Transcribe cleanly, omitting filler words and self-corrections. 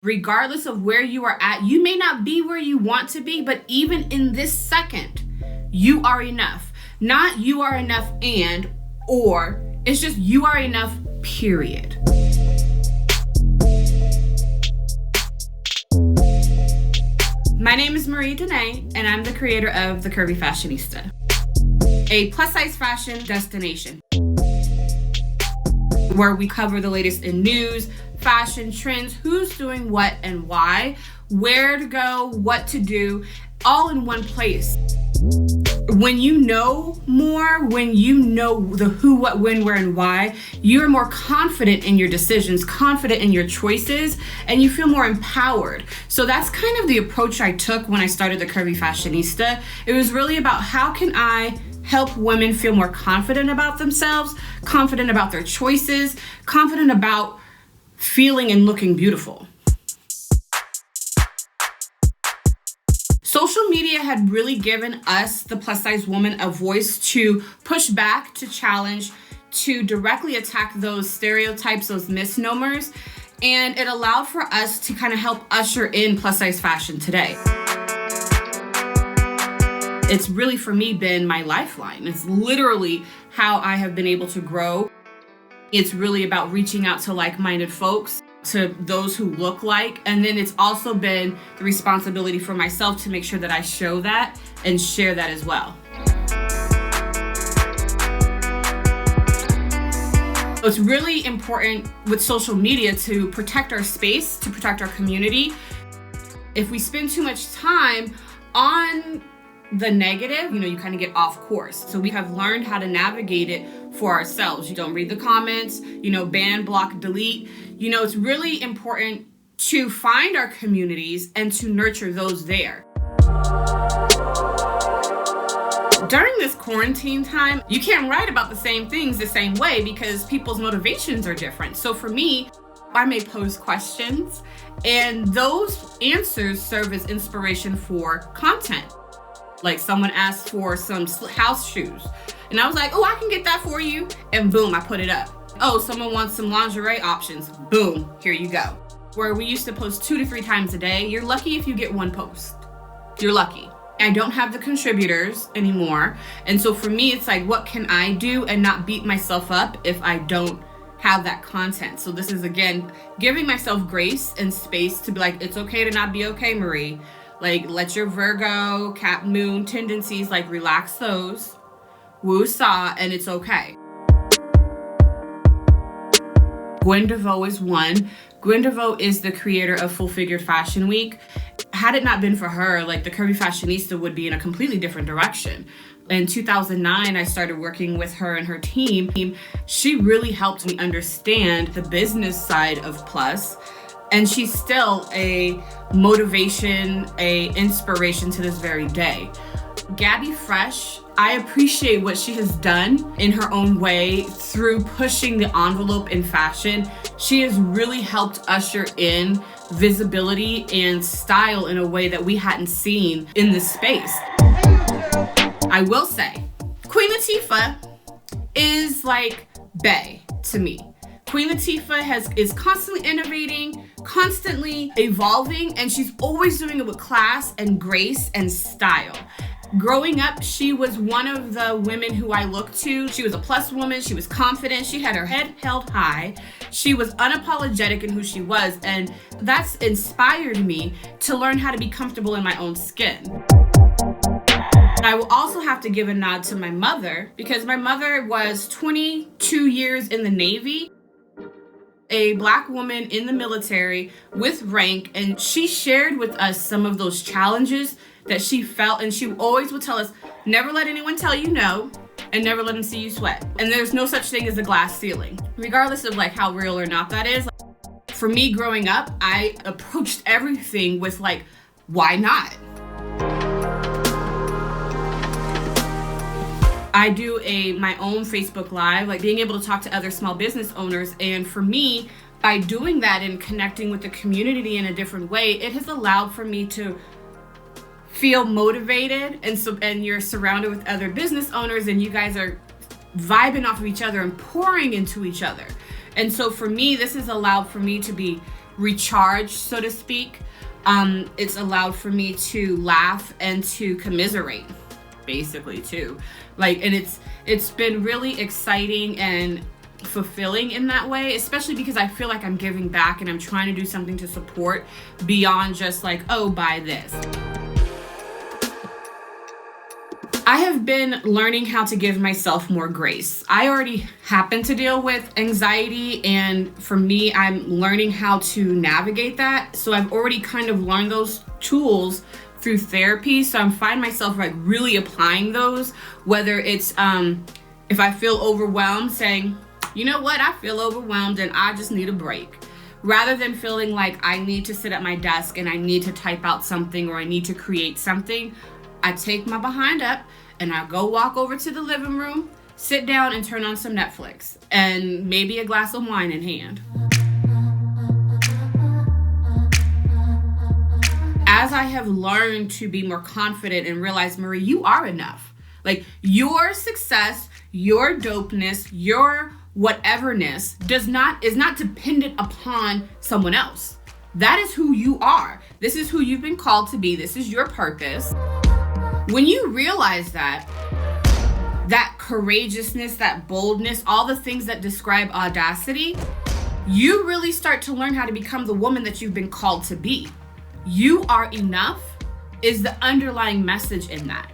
Regardless of where you are at, you may not be where you want to be, but even in this second, you are enough. Not you are enough or it's just you are enough, period. My name is Denee, and I'm the creator of the Curvy Fashionista, a plus-size fashion destination where we cover the latest in news, fashion trends, who's doing what and why, where to go, what to do, all in one place. When you know more, when you know the who, what, when, where, and why, you're more confident in your decisions, confident in your choices, and you feel more empowered. So that's kind of the approach I took when I started the Curvy Fashionista. It was really about how can I help women feel more confident about themselves, confident about their choices, confident about feeling and looking beautiful. Social media had really given us, the plus size woman, a voice to push back, to challenge, to directly attack those stereotypes, those misnomers, and it allowed for us to kind of help usher in plus size fashion today. It's really, for me, been my lifeline. It's literally how I have been able to grow. It's really about reaching out to like-minded folks, to those who look like, and then it's also been the responsibility for myself to make sure that I show that and share that as well. So it's really important with social media to protect our space, to protect our community. If we spend too much time on the negative, you kind of get off course. So we have learned how to navigate it for ourselves. You don't read the comments, ban, block, delete. It's really important to find our communities and to nurture those there. During this quarantine time, you can't write about the same things the same way because people's motivations are different. So for me, I may pose questions, and those answers serve as inspiration for content. Like someone asked for some house shoes, and I was like, oh, I can get that for you. And boom, I put it up. Oh, someone wants some lingerie options. Boom, here you go. Where we used to post 2 to 3 times a day, you're lucky if you get one post. You're lucky. I don't have the contributors anymore. And so for me, it's like, what can I do and not beat myself up if I don't have that content? So this is, again, giving myself grace and space to be like, it's okay to not be okay, Marie. Like, let your Virgo, Cap, Moon tendencies, relax those. Woo-saw, and it's okay. Gwen DeVoe is one. Gwen DeVoe is the creator of Full Figured Fashion Week. Had it not been for her, the Curvy Fashionista would be in a completely different direction. In 2009, I started working with her and her team. She really helped me understand the business side of plus. And she's still a motivation, a inspiration to this very day. Gabby Fresh, I appreciate what she has done in her own way through pushing the envelope in fashion. She has really helped usher in visibility and style in a way that we hadn't seen in this space. I will say, Queen Latifah is like bae to me. Queen Latifah is constantly innovating, constantly evolving, and she's always doing it with class and grace and style. Growing up, she was one of the women who I looked to. She was a plus woman. She was confident. She had her head held high. She was unapologetic in who she was, and that's inspired me to learn how to be comfortable in my own skin. I will also have to give a nod to my mother, because my mother was 22 years in the Navy, a Black woman in the military with rank, and she shared with us some of those challenges that she felt, and she always would tell us, never let anyone tell you no, and never let them see you sweat. And there's no such thing as a glass ceiling. Regardless of how real or not that is, for me growing up, I approached everything with why not? I do my own Facebook Live, being able to talk to other small business owners. And for me, by doing that and connecting with the community in a different way, it has allowed for me to feel motivated. And you're surrounded with other business owners, and you guys are vibing off of each other and pouring into each other. And so for me, this has allowed for me to be recharge, so to speak. It's allowed for me to laugh and to commiserate, basically, too. And it's been really exciting and fulfilling in that way, especially because I feel like I'm giving back and I'm trying to do something to support beyond just oh, buy this. I have been learning how to give myself more grace. I already happen to deal with anxiety, and for me, I'm learning how to navigate that. So I've already kind of learned those tools through therapy. So I'm finding myself really applying those, whether it's if I feel overwhelmed, saying, you know what, I feel overwhelmed and I just need a break. Rather than feeling like I need to sit at my desk and I need to type out something or I need to create something, I take my behind up and I go walk over to the living room, sit down and turn on some Netflix and maybe a glass of wine in hand. As I have learned to be more confident and realize, Marie, you are enough. Your success, your dopeness, your whateverness is not dependent upon someone else. That is who you are. This is who you've been called to be. This is your purpose. When you realize that courageousness, that boldness, all the things that describe audacity, you really start to learn how to become the woman that you've been called to be. You are enough is the underlying message in that.